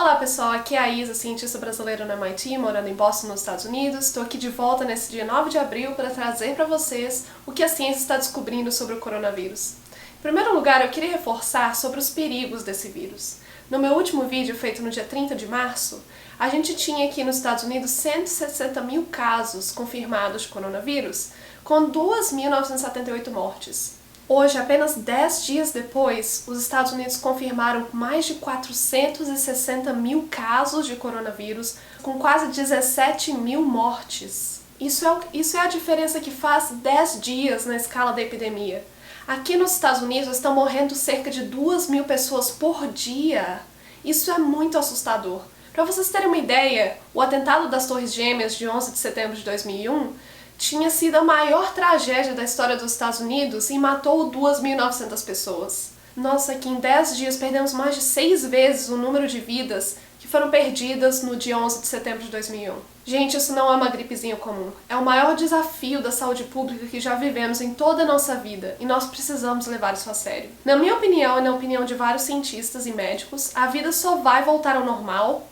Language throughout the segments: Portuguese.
Olá pessoal, aqui é a Isa, cientista brasileira no MIT, morando em Boston, nos Estados Unidos. Estou aqui de volta nesse dia 9 de abril para trazer para vocês o que a ciência está descobrindo sobre o coronavírus. Em primeiro lugar, eu queria reforçar sobre os perigos desse vírus. No meu último vídeo, feito no dia 30 de março, a gente tinha aqui nos Estados Unidos 160 mil casos confirmados de coronavírus, com 2.978 mortes. Hoje, apenas 10 dias depois, os Estados Unidos confirmaram mais de 460 mil casos de coronavírus, com quase 17 mil mortes. Isso é a diferença que faz 10 dias na escala da epidemia. Aqui nos Estados Unidos estão morrendo cerca de 2.000 pessoas por dia. Isso é muito assustador. Para vocês terem uma ideia, o atentado das Torres Gêmeas de 11 de setembro de 2001 tinha sido a maior tragédia da história dos Estados Unidos e matou 2.900 pessoas. Nossa, que em 10 dias perdemos mais de 6 vezes o número de vidas que foram perdidas no dia 11 de setembro de 2001. Gente, isso não é uma gripezinha comum. É o maior desafio da saúde pública que já vivemos em toda a nossa vida e nós precisamos levar isso a sério. Na minha opinião e na opinião de vários cientistas e médicos, a vida só vai voltar ao normal,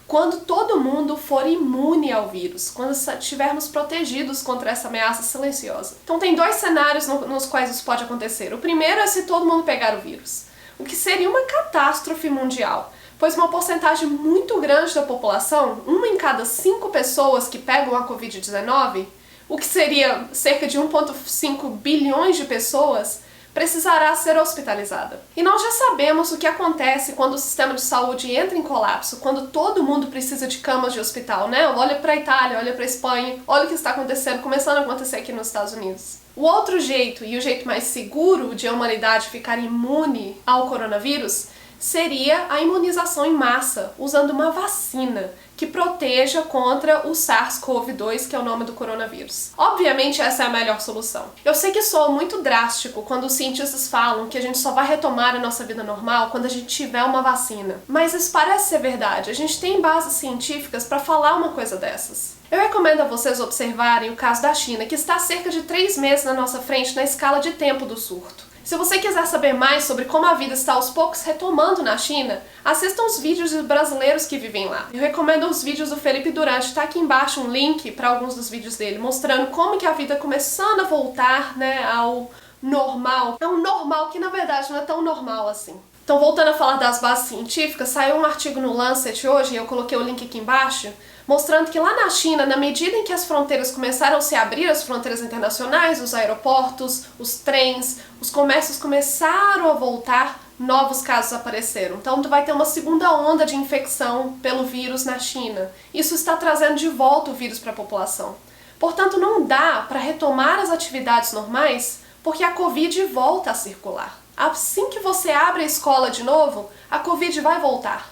quando todo mundo for imune ao vírus, quando estivermos protegidos contra essa ameaça silenciosa. Então tem dois cenários nos quais isso pode acontecer. O primeiro é se todo mundo pegar o vírus, o que seria uma catástrofe mundial, pois uma porcentagem muito grande da população, 1 em cada 5 pessoas que pegam a Covid-19, o que seria cerca de 1,5 bilhões de pessoas, precisará ser hospitalizada. E nós já sabemos o que acontece quando o sistema de saúde entra em colapso, quando todo mundo precisa de camas de hospital, né? Olha para a Itália, olha para a Espanha, olha o que está acontecendo, começando a acontecer aqui nos Estados Unidos. O outro jeito, e o jeito mais seguro de a humanidade ficar imune ao coronavírus, seria a imunização em massa, usando uma vacina que proteja contra o SARS-CoV-2, que é o nome do coronavírus. Obviamente essa é a melhor solução. Eu sei que soa muito drástico quando os cientistas falam que a gente só vai retomar a nossa vida normal quando a gente tiver uma vacina. Mas isso parece ser verdade, a gente tem bases científicas para falar uma coisa dessas. Eu recomendo a vocês observarem o caso da China, que está há cerca de 3 meses na nossa frente na escala de tempo do surto. Se você quiser saber mais sobre como a vida está aos poucos retomando na China, assistam os vídeos dos brasileiros que vivem lá. Eu recomendo os vídeos do Felipe Durante, está aqui embaixo um link para alguns dos vídeos dele, mostrando como que a vida começando a voltar, né, ao normal. É um normal que na verdade não é tão normal assim. Então, voltando a falar das bases científicas, saiu um artigo no Lancet hoje, e eu coloquei o link aqui embaixo, mostrando que lá na China, na medida em que as fronteiras começaram a se abrir, as fronteiras internacionais, os aeroportos, os trens, os comércios começaram a voltar, novos casos apareceram. Então vai ter uma segunda onda de infecção pelo vírus na China. Isso está trazendo de volta o vírus para a população. Portanto, não dá para retomar as atividades normais, porque a Covid volta a circular. Assim que você abre a escola de novo, a Covid vai voltar.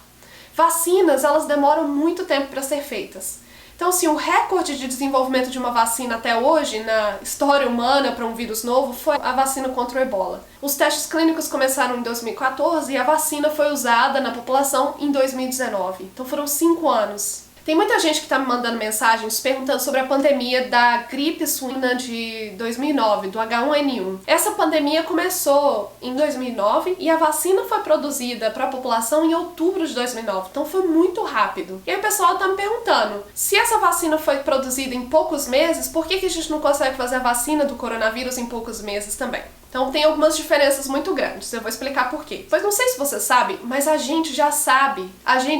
Vacinas, elas demoram muito tempo para ser feitas. Então, assim, o recorde de desenvolvimento de uma vacina até hoje, na história humana para um vírus novo, foi a vacina contra o Ebola. Os testes clínicos começaram em 2014 e a vacina foi usada na população em 2019. Então foram 5 anos. Tem muita gente que está me mandando mensagens perguntando sobre a pandemia da gripe suína de 2009, do H1N1. Essa pandemia começou em 2009 e a vacina foi produzida para a população em outubro de 2009, então foi muito rápido. E aí o pessoal está me perguntando, se essa vacina foi produzida em poucos meses, por que a gente não consegue fazer a vacina do coronavírus em poucos meses também? Então tem algumas diferenças muito grandes, eu vou explicar por quê. Pois não sei se você sabe, mas a gente já sabe,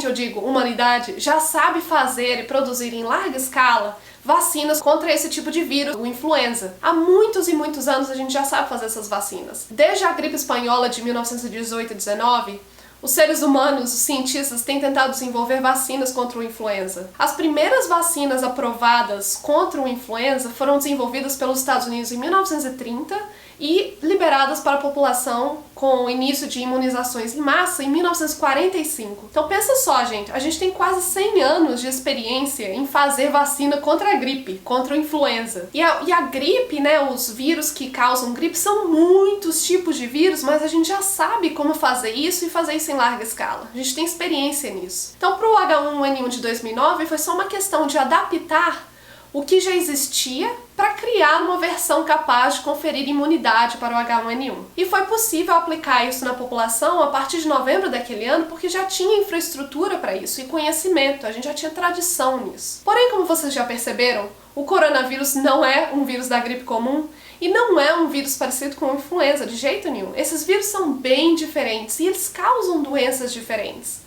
eu digo, humanidade, já sabe fazer e produzir em larga escala vacinas contra esse tipo de vírus, o influenza. Há muitos e muitos anos a gente já sabe fazer essas vacinas. Desde a gripe espanhola de 1918 e 19, os seres humanos, os cientistas, têm tentado desenvolver vacinas contra o influenza. As primeiras vacinas aprovadas contra o influenza foram desenvolvidas pelos Estados Unidos em 1930 e liberadas para a população com o início de imunizações em massa em 1945. Então pensa só, gente, a gente tem quase 100 anos de experiência em fazer vacina contra a gripe, contra o influenza. E a gripe, né, os vírus que causam gripe são muitos tipos de vírus, mas a gente já sabe como fazer isso e fazer isso em larga escala. A gente tem experiência nisso. Então, para o H1N1 de 2009 foi só uma questão de adaptar o que já existia para criar uma versão capaz de conferir imunidade para o H1N1. E foi possível aplicar isso na população a partir de novembro daquele ano porque já tinha infraestrutura para isso e conhecimento, a gente já tinha tradição nisso. Porém, como vocês já perceberam, o coronavírus não é um vírus da gripe comum e não é um vírus parecido com a influenza, de jeito nenhum. Esses vírus são bem diferentes e eles causam doenças diferentes.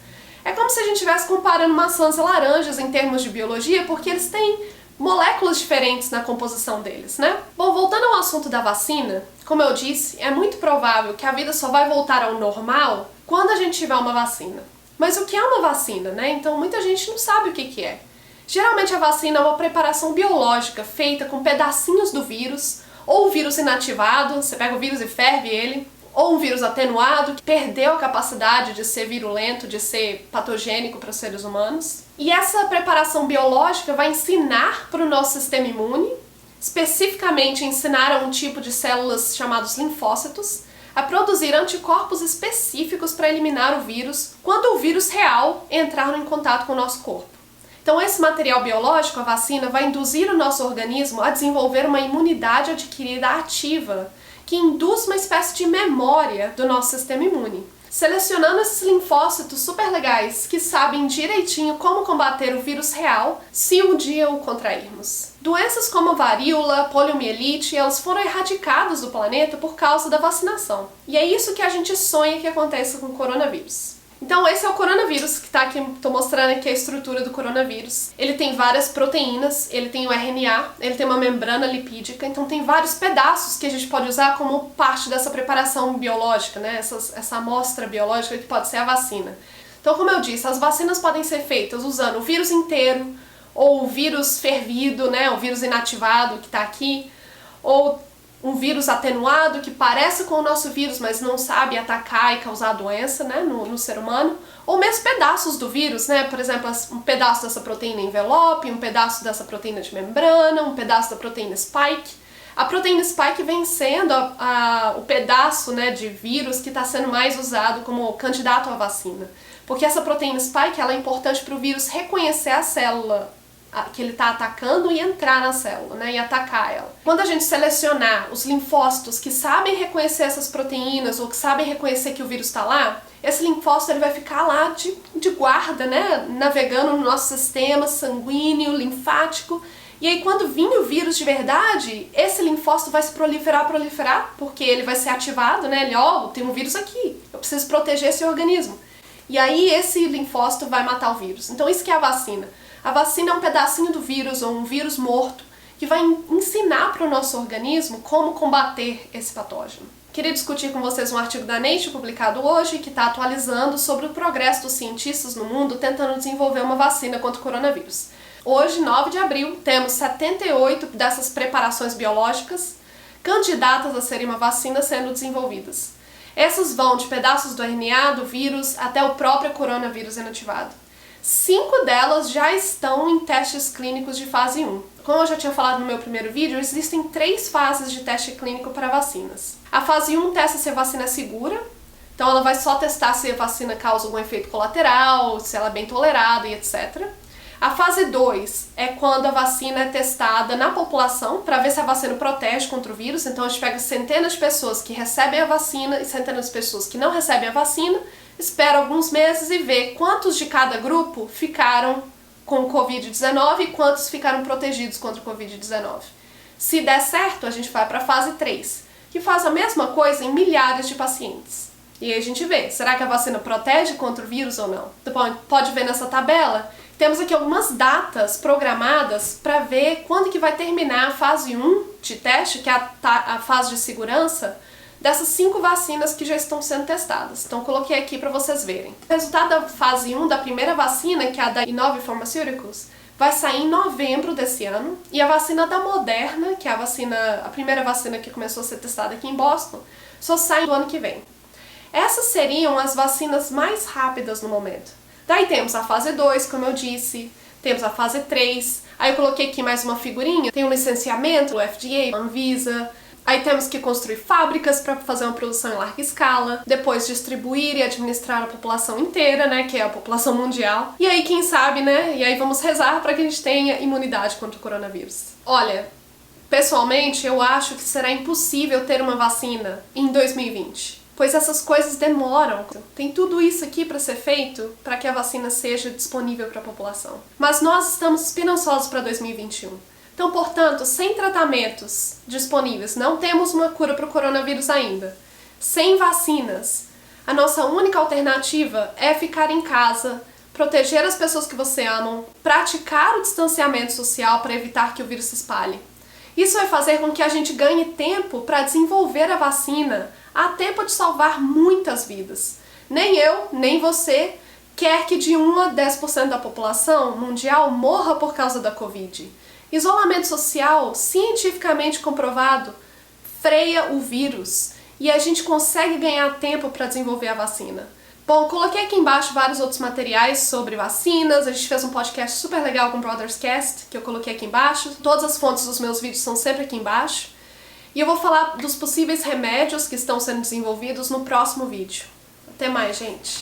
É como se a gente estivesse comparando maçãs e laranjas em termos de biologia, porque eles têm moléculas diferentes na composição deles, né? Bom, voltando ao assunto da vacina, como eu disse, é muito provável que a vida só vai voltar ao normal quando a gente tiver uma vacina. Mas o que é uma vacina, né? Então muita gente não sabe o que é. Geralmente a vacina é uma preparação biológica feita com pedacinhos do vírus, ou o vírus inativado, você pega o vírus e ferve ele, ou um vírus atenuado, que perdeu a capacidade de ser virulento, de ser patogênico para os seres humanos. E essa preparação biológica vai ensinar para o nosso sistema imune, especificamente ensinar a um tipo de células chamados linfócitos, a produzir anticorpos específicos para eliminar o vírus quando o vírus real entrar em contato com o nosso corpo. Então esse material biológico, a vacina, vai induzir o nosso organismo a desenvolver uma imunidade adquirida ativa, que induz uma espécie de memória do nosso sistema imune, selecionando esses linfócitos super legais que sabem direitinho como combater o vírus real se um dia o contrairmos. Doenças como varíola, poliomielite, elas foram erradicadas do planeta por causa da vacinação. E é isso que a gente sonha que aconteça com o coronavírus. Então esse é o coronavírus, que tá aqui, tô mostrando aqui a estrutura do coronavírus. Ele tem várias proteínas, ele tem o RNA, ele tem uma membrana lipídica, então tem vários pedaços que a gente pode usar como parte dessa preparação biológica, né? Essa amostra biológica que pode ser a vacina. Então, como eu disse, as vacinas podem ser feitas usando o vírus inteiro, ou o vírus fervido, né? O vírus inativado que tá aqui, ou um vírus atenuado que parece com o nosso vírus, mas não sabe atacar e causar doença, né, no ser humano, ou mesmo pedaços do vírus, né, por exemplo, um pedaço dessa proteína envelope, um pedaço dessa proteína de membrana, um pedaço da proteína spike. A proteína spike vem sendo o pedaço, né, de vírus que está sendo mais usado como candidato à vacina, porque essa proteína spike ela é importante para o vírus reconhecer a célula que ele está atacando e entrar na célula, né, e atacar ela. Quando a gente selecionar os linfócitos que sabem reconhecer essas proteínas ou que sabem reconhecer que o vírus está lá, esse linfócito ele vai ficar lá de guarda, né, navegando no nosso sistema sanguíneo, linfático, e aí quando vir o vírus de verdade, esse linfócito vai se proliferar, porque ele vai ser ativado, né, ele, tem um vírus aqui, eu preciso proteger esse organismo. E aí esse linfócito vai matar o vírus. Então isso que é a vacina. A vacina é um pedacinho do vírus ou um vírus morto que vai ensinar para o nosso organismo como combater esse patógeno. Queria discutir com vocês um artigo da Nature publicado hoje que está atualizando sobre o progresso dos cientistas no mundo tentando desenvolver uma vacina contra o coronavírus. Hoje, 9 de abril, temos 78 dessas preparações biológicas candidatas a serem uma vacina sendo desenvolvidas. Essas vão de pedaços do RNA, do vírus, até o próprio coronavírus inativado. 5 delas já estão em testes clínicos de fase 1. Como eu já tinha falado no meu primeiro vídeo, existem 3 fases de teste clínico para vacinas. A fase 1 testa se a vacina é segura, então ela vai só testar se a vacina causa algum efeito colateral, se ela é bem tolerada e etc. A fase 2 é quando a vacina é testada na população para ver se a vacina protege contra o vírus, então a gente pega centenas de pessoas que recebem a vacina e centenas de pessoas que não recebem a vacina, espera alguns meses e vê quantos de cada grupo ficaram com o Covid-19 e quantos ficaram protegidos contra o Covid-19. Se der certo, a gente vai para a fase 3, que faz a mesma coisa em milhares de pacientes. E aí a gente vê, será que a vacina protege contra o vírus ou não? Então, pode ver nessa tabela, temos aqui algumas datas programadas para ver quando que vai terminar a fase 1 de teste, que é a fase de segurança, dessas 5 vacinas que já estão sendo testadas. Então coloquei aqui para vocês verem. O resultado da fase 1 da primeira vacina, que é a da Inove Pharmaceuticals, vai sair em novembro desse ano, e a vacina da Moderna, que é a primeira vacina que começou a ser testada aqui em Boston, só sai no ano que vem. Essas seriam as vacinas mais rápidas no momento. Daí temos a fase 2, como eu disse, temos a fase 3, aí eu coloquei aqui mais uma figurinha, tem um licenciamento, o FDA, a Anvisa, Aí temos que construir fábricas para fazer uma produção em larga escala, depois distribuir e administrar a população inteira, né, que é a população mundial. E aí, quem sabe, né, e aí vamos rezar para que a gente tenha imunidade contra o coronavírus. Olha, pessoalmente, eu acho que será impossível ter uma vacina em 2020. Pois essas coisas demoram. Tem tudo isso aqui para ser feito para que a vacina seja disponível para a população. Mas nós estamos esperançosos para 2021. Então, portanto, sem tratamentos disponíveis, não temos uma cura para o coronavírus ainda, sem vacinas, a nossa única alternativa é ficar em casa, proteger as pessoas que você ama, praticar o distanciamento social para evitar que o vírus se espalhe. Isso vai fazer com que a gente ganhe tempo para desenvolver a vacina, há tempo de salvar muitas vidas. Nem eu, nem você quer que de 1 a 10% da população mundial morra por causa da Covid. Isolamento social, cientificamente comprovado, freia o vírus e a gente consegue ganhar tempo para desenvolver a vacina. Bom, coloquei aqui embaixo vários outros materiais sobre vacinas, a gente fez um podcast super legal com o Brotherscast, que eu coloquei aqui embaixo. Todas as fontes dos meus vídeos são sempre aqui embaixo. E eu vou falar dos possíveis remédios que estão sendo desenvolvidos no próximo vídeo. Até mais, gente!